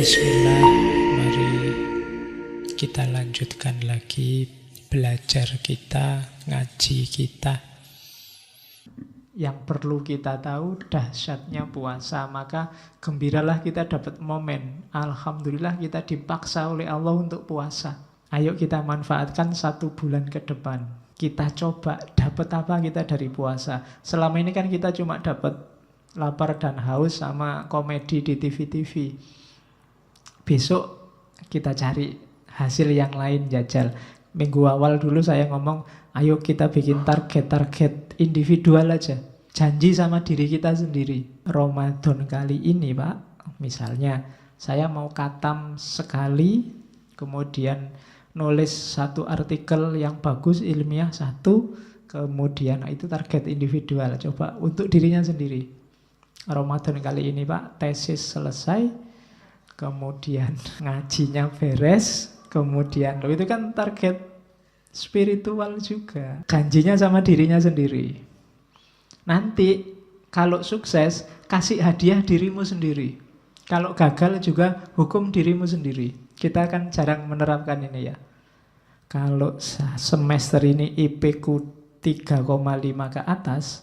Bismillah, mari kita lanjutkan lagi belajar kita, ngaji kita. Yang perlu kita tahu dahsyatnya puasa, maka gembiralah kita dapat momen. Alhamdulillah kita dipaksa oleh Allah untuk puasa. Ayo kita manfaatkan 1 bulan ke depan. Kita coba dapat apa kita dari puasa. Selama ini kan kita cuma dapat lapar dan haus sama komedi di TV-TV. Besok kita cari hasil yang lain, jajal. Minggu awal dulu saya ngomong, ayo kita bikin target-target individual aja. Janji sama diri kita sendiri. Ramadan kali ini Pak, misalnya saya mau khatam sekali, kemudian nulis 1 artikel yang bagus, ilmiah 1, kemudian itu target individual. Coba untuk dirinya sendiri. Ramadan kali ini Pak, tesis selesai, kemudian ngajinya beres, kemudian itu kan target spiritual juga. Janjinya sama dirinya sendiri. Nanti kalau sukses, kasih hadiah dirimu sendiri. Kalau gagal juga hukum dirimu sendiri. Kita kan jarang menerapkan ini ya. Kalau semester ini IP ku 3,5 ke atas,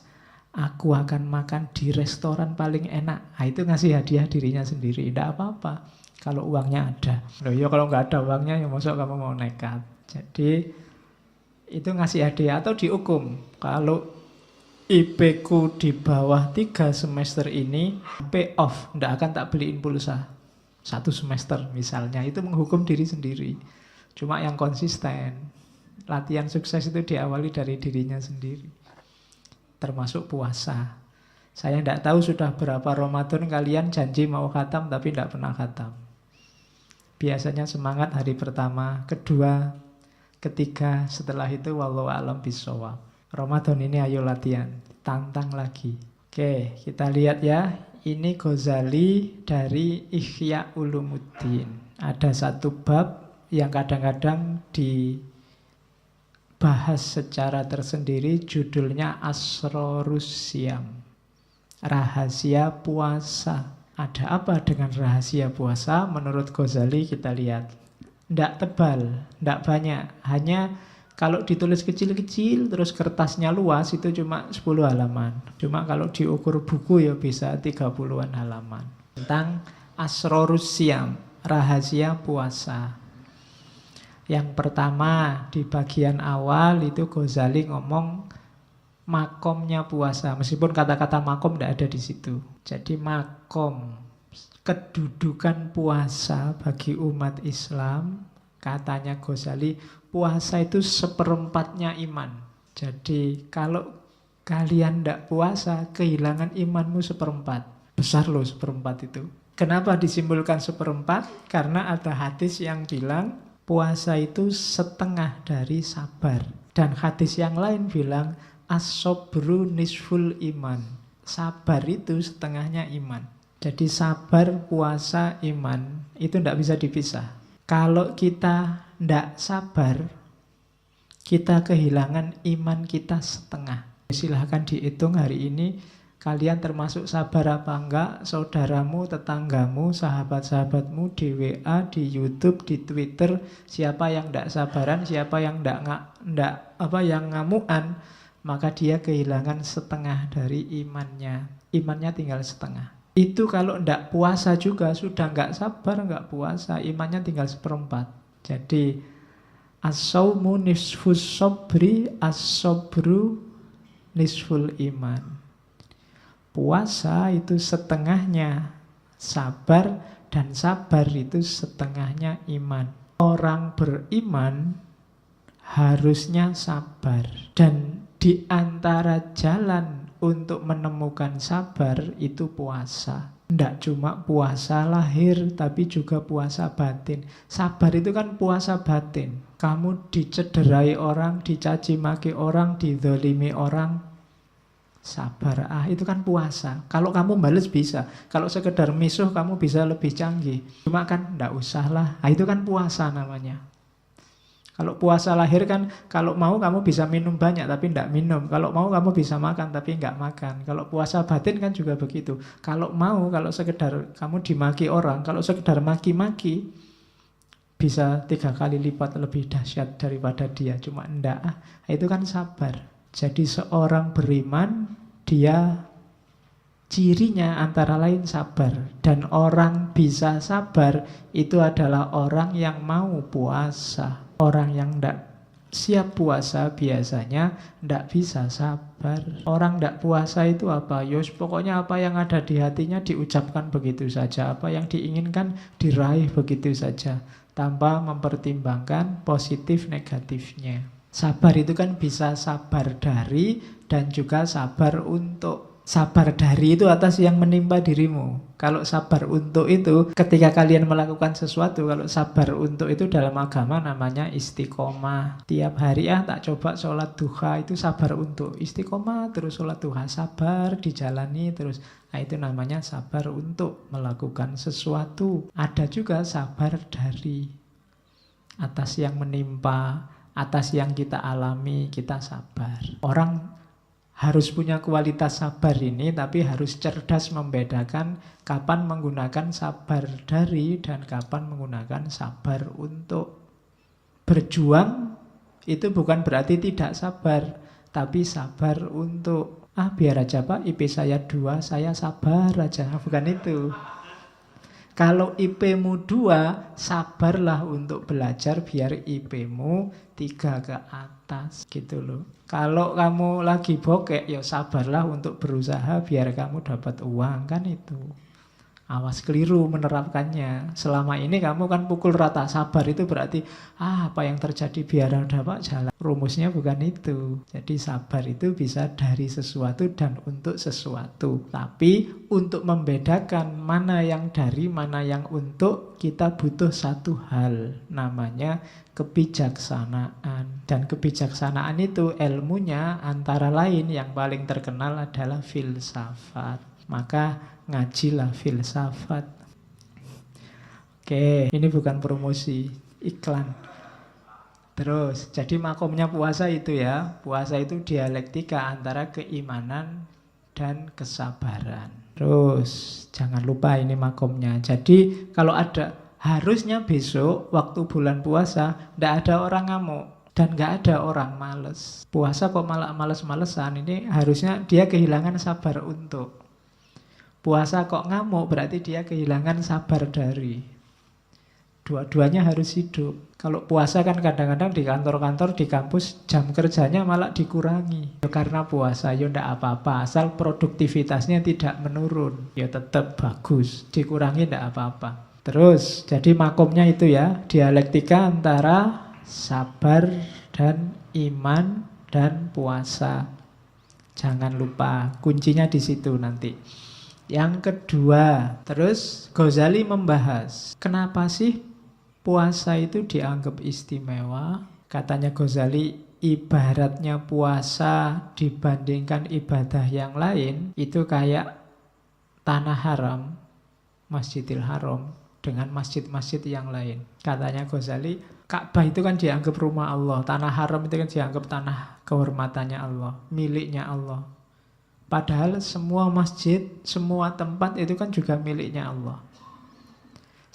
aku akan makan di restoran paling enak. Nah, itu ngasih hadiah dirinya sendiri. Tidak apa-apa kalau uangnya ada. Loh ya kalau nggak ada uangnya, ya masa kamu mau nekat. Jadi itu ngasih hadiah atau dihukum. Kalau IP ku di bawah 3 semester ini, pay off, tidak akan tak beliin pulsa 1 semester misalnya. Itu menghukum diri sendiri. Cuma yang konsisten. Latihan sukses itu diawali dari dirinya sendiri. Termasuk puasa. Saya tidak tahu sudah berapa Ramadan kalian janji mau khatam tapi tidak pernah khatam. Biasanya semangat hari pertama, kedua, ketiga, setelah itu wallahu a'lam bishawab. Ramadan ini ayo latihan, tantang lagi. Oke, kita lihat ya. Ini Ghazali dari Ihya Ulumuddin. Ada 1 bab yang kadang-kadang bahas secara tersendiri, judulnya Asrorus Syam, rahasia puasa. Ada apa dengan rahasia puasa? Menurut Ghazali kita lihat, tidak tebal, tidak banyak. Hanya kalau ditulis kecil-kecil, terus kertasnya luas, itu cuma 10 halaman. Cuma kalau diukur buku ya bisa 30-an halaman. Tentang Asrorus Syam, rahasia puasa. Yang pertama di bagian awal itu Ghazali ngomong makomnya puasa, meskipun kata-kata makom tidak ada di situ. Jadi makom, kedudukan puasa bagi umat Islam, katanya Ghazali, puasa itu 1/4-nya iman. Jadi kalau kalian tidak puasa, kehilangan imanmu 1/4. Besar loh 1/4 itu. Kenapa disimpulkan 1/4? Karena ada hadis yang bilang puasa itu setengah dari sabar. Dan hadis yang lain bilang as-sabru nisful iman. Sabar itu setengahnya iman. Jadi sabar, puasa, iman itu tidak bisa dipisah. Kalau kita tidak sabar, kita kehilangan iman kita setengah. Silahkan dihitung hari ini kalian termasuk sabar apa enggak, saudaramu, tetanggamu, sahabat-sahabatmu di WA, di YouTube, di Twitter, siapa yang tidak sabaran, siapa yang yang ngamuan, maka dia kehilangan setengah dari imannya. Imannya tinggal setengah. Itu kalau tidak puasa juga, sudah nggak sabar, nggak puasa, imannya tinggal 1/4. Jadi as-saumu nisfus sabri, as-sabru nisful iman. Puasa itu setengahnya sabar, dan sabar itu setengahnya iman. Orang beriman harusnya sabar. Dan di antara jalan untuk menemukan sabar itu puasa. Tidak cuma puasa lahir, tapi juga puasa batin. Sabar itu kan puasa batin. Kamu dicederai orang, dicaci maki orang, dizolimi orang, sabar, itu kan puasa. Kalau kamu bales bisa. Kalau sekedar misuh kamu bisa lebih canggih. Cuma kan enggak usah lah. Itu kan puasa namanya. Kalau puasa lahir kan, kalau mau kamu bisa minum banyak tapi tidak minum. Kalau mau kamu bisa makan tapi nggak makan. Kalau puasa batin kan juga begitu. Kalau mau, kalau sekedar kamu dimaki orang, kalau sekedar maki-maki, bisa 3 kali lipat lebih dahsyat daripada dia. Cuma enggak, itu kan sabar. Jadi seorang beriman, dia cirinya antara lain sabar. Dan orang bisa sabar itu adalah orang yang mau puasa. Orang yang tidak siap puasa biasanya tidak bisa sabar. Orang tidak puasa itu apa? Yos, pokoknya apa yang ada di hatinya diucapkan begitu saja. Apa yang diinginkan diraih begitu saja, tanpa mempertimbangkan positif negatifnya. Sabar itu kan bisa sabar dari dan juga sabar untuk. Sabar dari itu atas yang menimpa dirimu. Kalau sabar untuk itu ketika kalian melakukan sesuatu. Kalau sabar untuk itu dalam agama namanya istiqomah. Tiap hari tak coba sholat duha, itu sabar untuk. Istiqomah terus sholat duha, sabar dijalani terus. Nah, itu namanya sabar untuk melakukan sesuatu. Ada juga sabar dari, atas yang menimpa, atas yang kita alami, kita sabar. Orang harus punya kualitas sabar ini, tapi harus cerdas membedakan kapan menggunakan sabar dari dan kapan menggunakan sabar untuk. Berjuang itu bukan berarti tidak sabar, tapi sabar untuk. Biar aja Pak, IP saya 2, saya sabar aja. Bukan itu. Kalau IP-mu 2, sabarlah untuk belajar biar IP-mu 3 ke atas, gitu loh. Kalau kamu lagi bokek, ya sabarlah untuk berusaha biar kamu dapat uang, kan itu. Awas keliru menerapkannya. Selama ini kamu kan pukul rata. Sabar itu berarti apa yang terjadi biar dapat jalan. Rumusnya bukan itu. Jadi sabar itu bisa dari sesuatu dan untuk sesuatu. Tapi untuk membedakan mana yang dari, mana yang untuk, kita butuh satu hal, namanya kebijaksanaan. Dan kebijaksanaan itu ilmunya antara lain yang paling terkenal adalah filsafat. Maka ngajilah filsafat. Oke, ini bukan promosi, iklan. Terus, jadi makomnya puasa itu ya. Puasa itu dialektika antara keimanan dan kesabaran. Terus, jangan lupa ini makomnya. Jadi, kalau ada, harusnya besok waktu bulan puasa tidak ada orang ngamuk dan nggak ada orang males. Puasa kok malah males-malesan, ini harusnya dia kehilangan sabar untuk. Puasa kok ngamuk berarti dia kehilangan sabar dari. Dua-duanya harus hidup. Kalau puasa kan kadang-kadang di kantor-kantor, di kampus, jam kerjanya malah dikurangi. Karena puasa, ya ndak apa-apa. Asal produktivitasnya tidak menurun, ya tetap bagus. Dikurangi ndak apa-apa. Terus, jadi makomnya itu ya, dialektika antara sabar dan iman dan puasa. Jangan lupa, kuncinya di situ nanti. Yang kedua, terus Ghazali membahas, kenapa sih puasa itu dianggap istimewa? Katanya Ghazali, ibaratnya puasa dibandingkan ibadah yang lain, itu kayak tanah haram, Masjidil Haram, dengan masjid-masjid yang lain. Katanya Ghazali, Ka'bah itu kan dianggap rumah Allah, tanah haram itu kan dianggap tanah kehormatannya Allah, miliknya Allah. Padahal semua masjid, semua tempat itu kan juga miliknya Allah.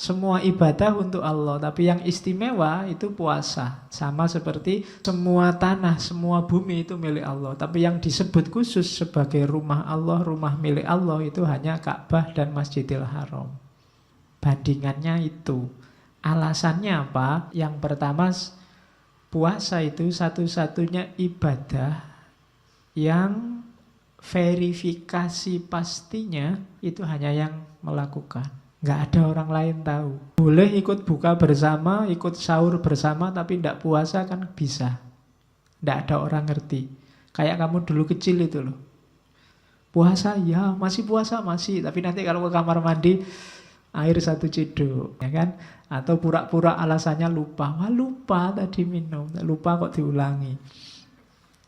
Semua ibadah untuk Allah, tapi yang istimewa itu puasa. Sama seperti semua tanah, semua bumi itu milik Allah. Tapi yang disebut khusus sebagai rumah Allah, rumah milik Allah itu hanya Ka'bah dan Masjidil Haram. Bandingannya itu. Alasannya apa? Yang pertama, puasa itu satu-satunya ibadah yang verifikasi pastinya itu hanya yang melakukan. Nggak ada orang lain tahu. Boleh ikut buka bersama, ikut sahur bersama, tapi tidak puasa kan bisa. Tidak ada orang ngerti. Kayak kamu dulu kecil itu loh. Puasa ya, masih puasa masih. Tapi nanti kalau ke kamar mandi, air 1 ciduk, ya kan? Atau pura-pura alasannya lupa. Wah lupa tadi minum, lupa kok diulangi.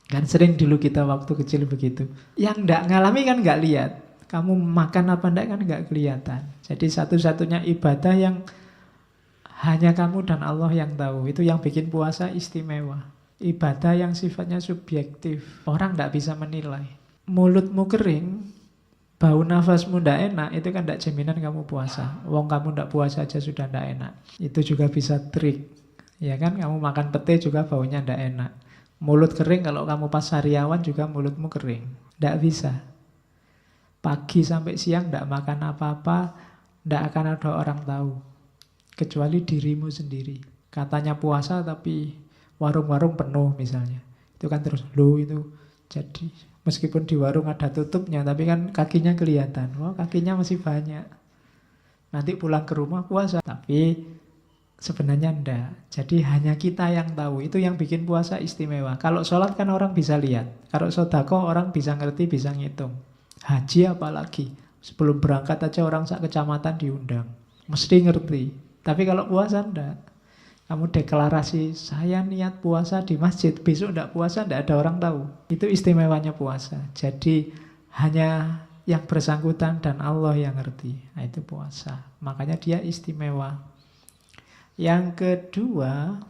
Kan sering dulu kita waktu kecil begitu. Yang enggak ngalami kan enggak lihat. Kamu makan apa enggak kan enggak kelihatan. Jadi satu-satunya ibadah yang Hanya kamu dan Allah yang tahu. Itu yang bikin puasa istimewa. Ibadah yang sifatnya subjektif. Orang tidak bisa menilai. Mulutmu kering, bau nafasmu tidak enak, itu kan tidak jaminan kamu puasa. Wong kamu tidak puasa aja sudah tidak enak. Itu juga bisa trik. Ya kan, kamu makan pete juga baunya tidak enak. Mulut kering, kalau kamu pas sariawan juga mulutmu kering. Tidak bisa. Pagi sampai siang tidak makan apa-apa, tidak akan ada orang tahu. Kecuali dirimu sendiri. Katanya puasa tapi warung-warung penuh misalnya. Itu kan terus, loh itu. Jadi meskipun di warung ada tutupnya, tapi kan kakinya kelihatan. Wah, kakinya masih banyak. Nanti pulang ke rumah puasa. Tapi sebenarnya enggak. Jadi hanya kita yang tahu. Itu yang bikin puasa istimewa. Kalau sholat kan orang bisa lihat. Kalau sedekah orang bisa ngerti, bisa ngitung. Haji apalagi. Sebelum berangkat aja orang sak kecamatan diundang. Mesti ngerti. Tapi kalau puasa enggak. Kamu deklarasi, saya niat puasa di masjid. Besok enggak puasa, enggak ada orang tahu. Itu istimewanya puasa. Jadi hanya yang bersangkutan dan Allah yang ngerti. Nah, itu puasa. Makanya dia istimewa. Yang kedua,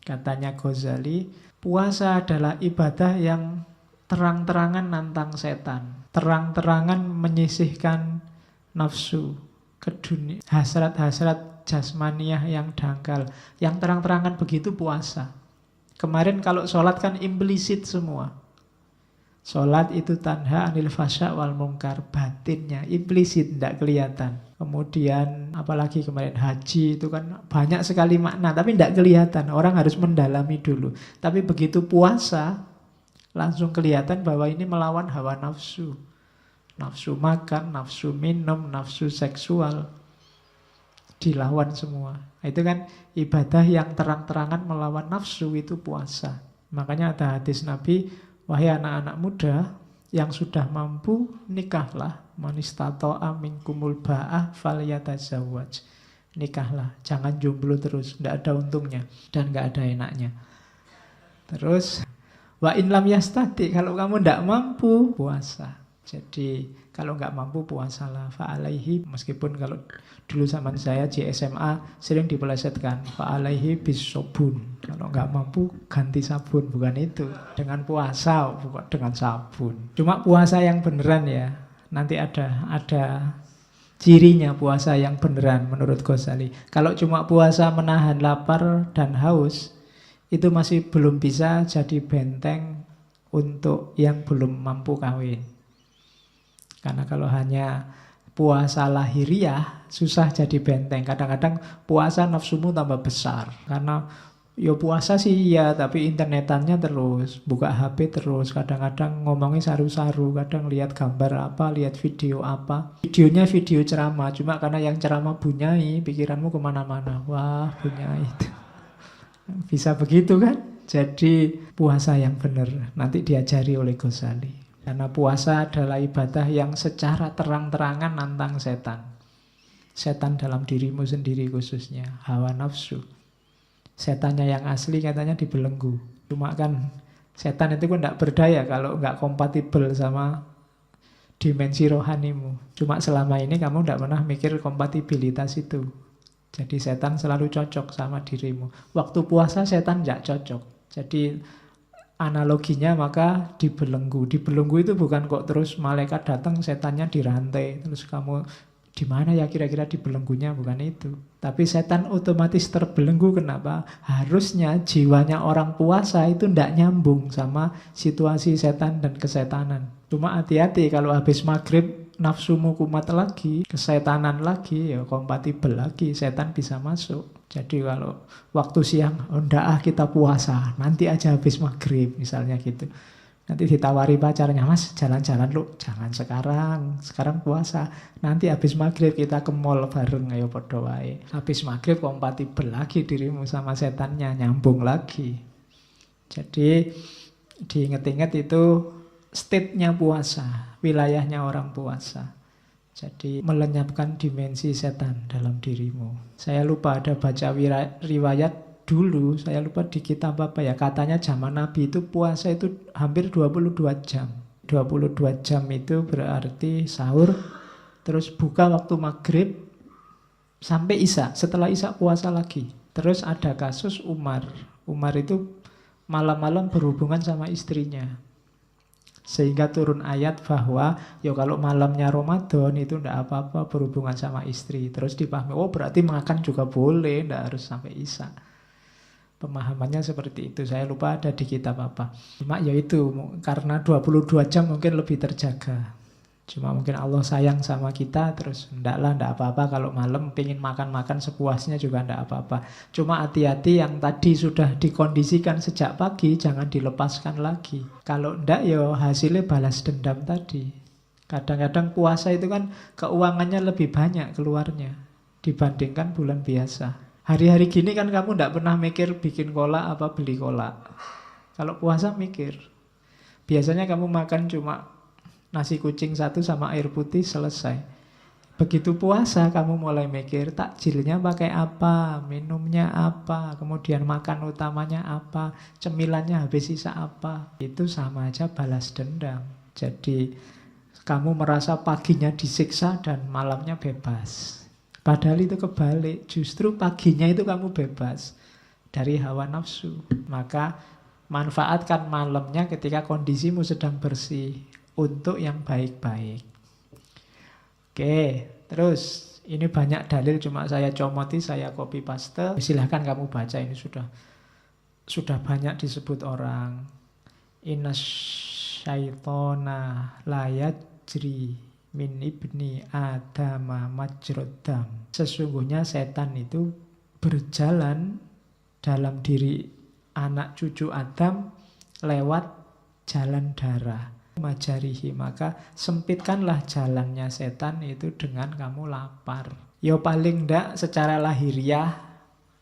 katanya Ghazali, puasa adalah ibadah yang terang-terangan nantang setan. Terang-terangan menyisihkan nafsu ke dunia. Hasrat-hasrat jasmaniah yang dangkal. Yang terang-terangan begitu puasa. Kemarin kalau sholat kan implisit semua. Sholat itu tanha anil fasya wal mungkar. Batinnya implisit, tidak kelihatan. Kemudian apalagi kemarin haji itu kan banyak sekali makna, tapi tidak kelihatan. Orang harus mendalami dulu. Tapi begitu puasa, langsung kelihatan bahwa ini melawan hawa nafsu. Nafsu makan, nafsu minum, nafsu seksual. Dilawan semua. Itu kan ibadah yang terang-terangan melawan nafsu, itu puasa. Makanya ada hadis Nabi, wahai anak-anak muda yang sudah mampu, nikahlah. Man istata'a minkumul ba'ah falyatazawwaj. Nikahlah, jangan jomblo terus, tidak ada untungnya dan tidak ada enaknya. Terus wa in lam yastati, kalau kamu tidak mampu, puasa. Jadi kalau nggak mampu puasalah. Fa'alaihi, meskipun kalau dulu zaman saya di SMA sering dipelesetkan, fa'alaihi bisobun. Kalau nggak mampu ganti sabun, bukan itu. Dengan puasa, bukan dengan sabun. Cuma puasa yang beneran ya. Nanti ada cirinya puasa yang beneran menurut Ghazali. Kalau cuma puasa menahan lapar dan haus, itu masih belum bisa jadi benteng untuk yang belum mampu kawin. Karena kalau hanya puasa lahiriah, susah jadi benteng. Kadang-kadang puasa nafsumu tambah besar. Karena ya puasa sih iya, tapi internetannya terus, buka HP terus. Kadang-kadang ngomongnya saru-saru, kadang lihat gambar apa, lihat video apa. Videonya video ceramah, cuma karena yang ceramah bunyai, pikiranmu kemana-mana. Wah, bunyai itu. Bisa begitu kan? Jadi puasa yang benar nanti diajari oleh Ghazali. Karena puasa adalah ibadah yang secara terang-terangan nantang setan. Setan dalam dirimu sendiri khususnya, hawa nafsu. Setannya yang asli katanya dibelenggu. Cuma kan setan itu kan tidak berdaya kalau nggak kompatibel sama dimensi rohanimu. Cuma selama ini kamu tidak pernah mikir kompatibilitas itu. Jadi setan selalu cocok sama dirimu. Waktu puasa setan nggak cocok. Jadi analoginya maka dibelenggu. Dibelenggu itu bukan kok terus malaikat datang setannya dirantai. Terus kamu di mana ya kira-kira dibelenggunya, bukan itu. Tapi setan otomatis terbelenggu. Kenapa? Harusnya jiwanya orang puasa itu tidak nyambung sama situasi setan dan kesetanan. Cuma hati-hati kalau habis maghrib nafsumu kumat lagi, kesetanan lagi, ya kompatibel lagi, setan bisa masuk. Jadi kalau waktu siang, oh ndak kita puasa, nanti aja habis maghrib misalnya gitu. Nanti ditawari pacarnya, mas jalan-jalan lu, jangan sekarang puasa. Nanti habis maghrib kita ke mall bareng, ayo podo wae. Habis maghrib kompatibel lagi dirimu sama setannya, nyambung lagi. Jadi diinget-inget itu state-nya puasa, wilayahnya orang puasa. Jadi melenyapkan dimensi setan dalam dirimu. Saya lupa ada baca riwayat dulu, saya lupa di kitab apa ya, katanya zaman Nabi itu puasa itu hampir 22 jam. 22 jam itu berarti sahur, terus buka waktu maghrib Sampai Isya, setelah Isya puasa lagi. Terus ada kasus Umar. Umar itu malam-malam berhubungan sama istrinya. Sehingga turun ayat bahwa ya kalau malamnya Ramadan itu ndak apa-apa berhubungan sama istri. Terus dipahami, oh berarti makan juga boleh, ndak harus sampai Isya. Pemahamannya seperti itu. Saya lupa ada di kitab apa. Cuma ya itu, karena 22 jam mungkin lebih terjaga. Cuma mungkin Allah sayang sama kita, terus ndak apa-apa kalau malam pengen makan-makan sepuasnya juga ndak apa-apa. Cuma hati-hati yang tadi sudah dikondisikan sejak pagi, jangan dilepaskan lagi. Kalau ndak ya hasilnya balas dendam tadi. Kadang-kadang puasa itu kan keuangannya lebih banyak keluarnya dibandingkan bulan biasa. Hari-hari gini kan kamu ndak pernah mikir bikin kolak apa beli kolak. Kalau puasa mikir. Biasanya kamu makan cuma nasi kucing satu sama air putih selesai. Begitu puasa kamu mulai mikir takjilnya pakai apa, minumnya apa, kemudian makan utamanya apa, cemilannya habis sisa apa. Itu sama aja balas dendam. Jadi kamu merasa paginya disiksa dan malamnya bebas. Padahal itu kebalik, justru paginya itu kamu bebas dari hawa nafsu. Maka manfaatkan malamnya ketika kondisimu sedang bersih untuk yang baik-baik. Oke, terus ini banyak dalil cuma saya comoti, saya copy paste. Silahkan kamu baca, ini sudah banyak disebut orang. Innas syaitona la yajri min ibni adama majrodam. Sesungguhnya setan itu berjalan dalam diri anak cucu Adam lewat jalan darah. Majarihi, maka sempitkanlah jalannya setan itu dengan kamu lapar. Yo paling ndak secara lahiriah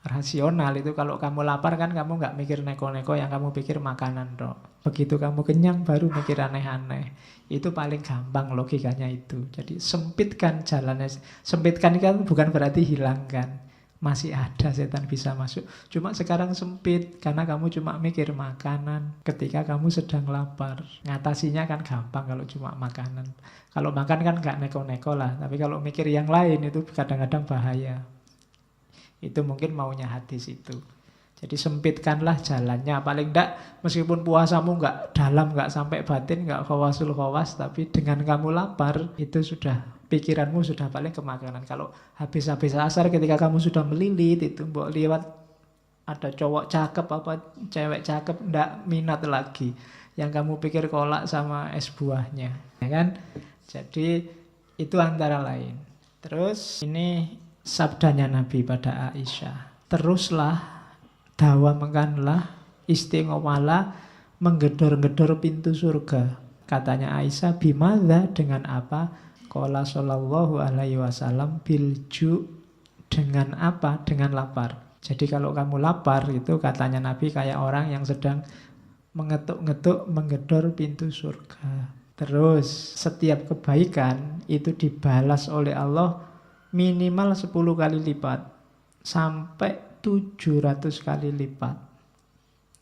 rasional itu kalau kamu lapar kan kamu nggak mikir neko-neko, yang kamu pikir makanan dok. Begitu kamu kenyang baru mikir aneh-aneh. Itu paling gampang logikanya itu. Jadi sempitkan jalannya. Sempitkan kan bukan berarti hilangkan. Masih ada setan bisa masuk. Cuma sekarang sempit karena kamu cuma mikir makanan ketika kamu sedang lapar. Ngatasinya kan gampang kalau cuma makanan. Kalau makan kan nggak neko-neko lah. Tapi kalau mikir yang lain itu kadang-kadang bahaya. Itu mungkin maunya hadis itu. Jadi sempitkanlah jalannya. Paling enggak meskipun puasamu nggak dalam, nggak sampai batin, nggak khawasul khawas, tapi dengan kamu lapar itu sudah, pikiranmu sudah paling ke makanan. Kalau habis-habis asar ketika kamu sudah melilit itu, mbok liwat ada cowok cakep apa cewek cakep, ndak minat lagi. Yang kamu pikir kolak sama es buahnya, ya kan? Jadi itu antara lain. Terus ini sabdanya Nabi pada Aisyah. Teruslah dawamkanlah, istiqomalah menggedor-gedor pintu surga. Katanya Aisyah, bimadza, dengan apa? Qala sallallahu alaihi wasallam, bilju, dengan apa? Dengan lapar. Jadi kalau kamu lapar itu katanya Nabi kayak orang yang sedang mengetuk-ngetuk menggedor pintu surga. Terus setiap kebaikan itu dibalas oleh Allah minimal 10 kali lipat sampai 700 kali lipat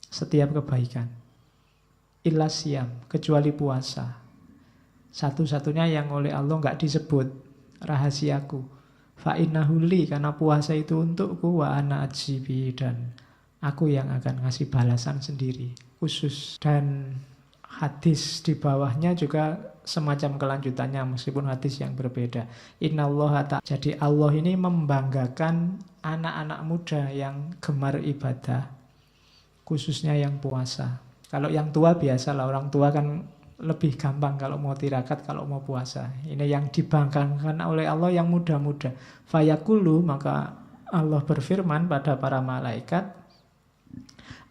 setiap kebaikan. Illa siyam, kecuali puasa. Satu-satunya yang oleh Allah nggak disebut, rahasiaku. Fa innahu li, karena puasa itu untukku, wa ana ajibi, dan aku yang akan ngasih balasan sendiri, khusus. Dan hadis di bawahnya juga semacam kelanjutannya meskipun hadis yang berbeda. Innallaha ta'ala. Jadi Allah ini membanggakan anak-anak muda yang gemar ibadah, khususnya yang puasa. Kalau yang tua biasalah, orang tua kan lebih gampang kalau mau tirakat, kalau mau puasa. Ini yang dibanggakan oleh Allah yang muda-muda. Fayaqulu, maka Allah berfirman pada para malaikat,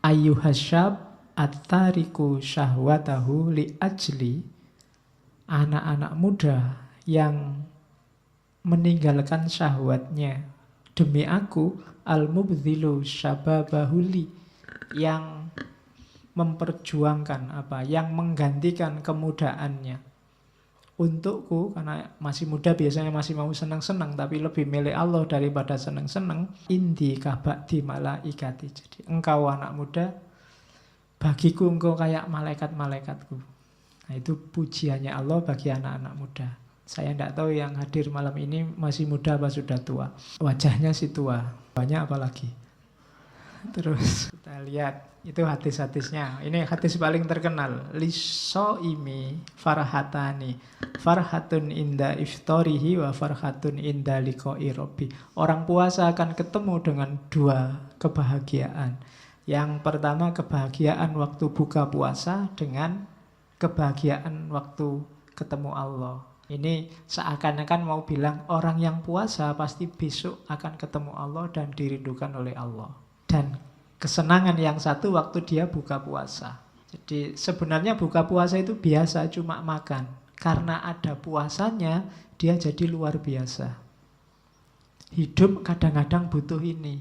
ayyuhasyab at-tariku syahwatahu li ajli, anak-anak muda yang meninggalkan syahwatnya demi aku, al-mubdhilu syababahuli, yang memperjuangkan apa? Yang menggantikan kemudaannya untukku, karena masih muda biasanya masih mau senang-senang, tapi lebih milih Allah daripada senang-senang. Indi kabakti malaikati. Jadi engkau anak muda, bagiku engkau kayak malaikat-malaikatku. Nah itu pujiannya Allah bagi anak-anak muda. Saya tidak tahu yang hadir malam ini masih muda apa sudah tua. Wajahnya sih tua, banyak apalagi. Terus kita lihat itu hadis-hadisnya. Ini hadis paling terkenal. Lisoimi farhatani. Farhatun inda iftorihi wa farhatun inda liqa'i rabbi. Orang puasa akan ketemu dengan dua kebahagiaan. Yang pertama kebahagiaan waktu buka puasa dengan kebahagiaan waktu ketemu Allah. Ini seakan-akan mau bilang orang yang puasa pasti besok akan ketemu Allah dan dirindukan oleh Allah. Dan kesenangan yang satu waktu dia buka puasa. Jadi sebenarnya buka puasa itu biasa cuma makan. Karena ada puasanya dia jadi luar biasa. Hidup kadang-kadang butuh ini.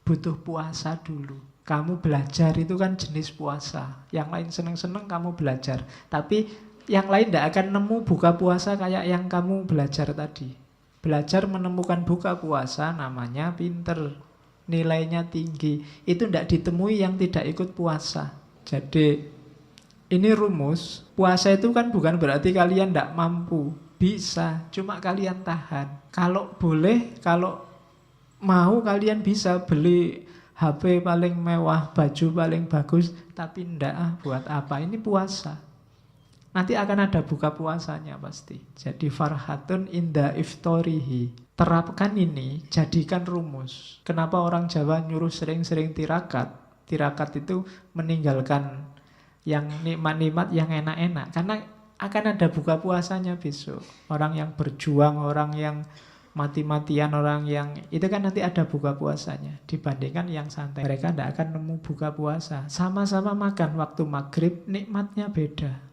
Butuh puasa dulu. Kamu belajar itu kan jenis puasa. Yang lain seneng-seneng kamu belajar. Tapi yang lain tidak akan nemu buka puasa kayak yang kamu belajar tadi. Belajar menemukan buka puasa namanya pinter. Nilainya tinggi. Itu tidak ditemui yang tidak ikut puasa. Jadi ini rumus. Puasa itu kan bukan berarti kalian tidak mampu. Bisa, cuma kalian tahan. Kalau boleh, kalau mau kalian bisa beli HP paling mewah, baju paling bagus. Tapi tidak, buat apa? Ini puasa. Nanti akan ada buka puasanya pasti. Jadi farhatun inda iftorihi. Terapkan ini, jadikan rumus. Kenapa orang Jawa nyuruh sering-sering tirakat? Tirakat itu meninggalkan yang nikmat-nikmat, yang enak-enak. Karena akan ada buka puasanya besok. Orang yang berjuang, orang yang mati-matian, orang yang itu kan nanti ada buka puasanya. Dibandingkan yang santai, mereka tidak akan nemu buka puasa. Sama-sama makan waktu maghrib, nikmatnya beda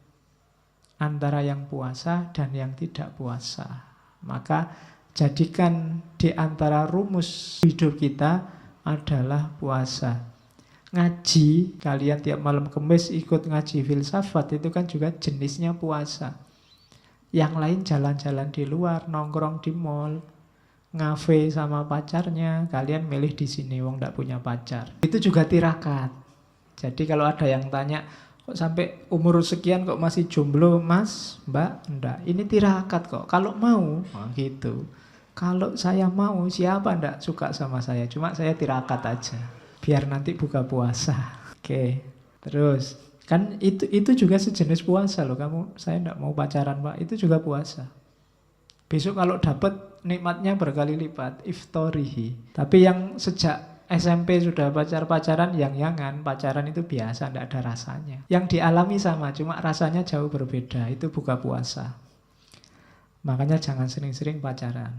antara yang puasa dan yang tidak puasa. Maka jadikan di antara rumus hidup kita adalah puasa. Ngaji, kalian tiap malam Kamis ikut ngaji filsafat, itu kan juga jenisnya puasa. Yang lain jalan-jalan di luar, nongkrong di mall, ngafe sama pacarnya, kalian milih di sini, wong ndak punya pacar. Itu juga tirakat. Jadi kalau ada yang tanya, kok sampai umur sekian kok masih jomblo, mas, mbak? Enggak, ini tirakat kok. Kalau mau, gitu. Kalau saya mau, siapa enggak suka sama saya? Cuma saya tirakat aja, biar nanti buka puasa. Oke, terus kan itu juga sejenis puasa loh. Saya enggak mau pacaran pak, itu juga puasa. Besok kalau dapat nikmatnya berkali lipat, iftorihi. Tapi yang sejak SMP sudah pacaran, yang-yangan, pacaran itu biasa, tidak ada rasanya. Yang dialami sama, cuma rasanya jauh berbeda. Itu buka puasa. Makanya jangan sering-sering pacaran.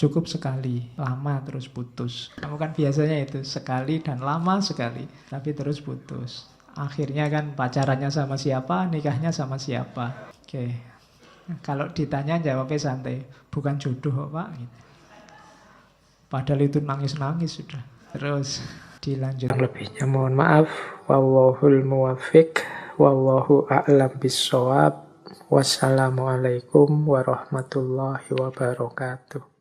Cukup sekali, lama terus putus. Kamu kan biasanya itu, sekali dan lama sekali, tapi terus putus. Akhirnya kan pacarannya sama siapa, nikahnya sama siapa. Oke. Kalau ditanya jawabnya santai, bukan jodoh pak, gitu. Padahal itu nangis-nangis sudah. Terus dilanjut. Lebihnya mohon maaf. Wallahul muwaffiq. Wallahu a'lam bissawab. Wassalamualaikum warahmatullahi wabarakatuh.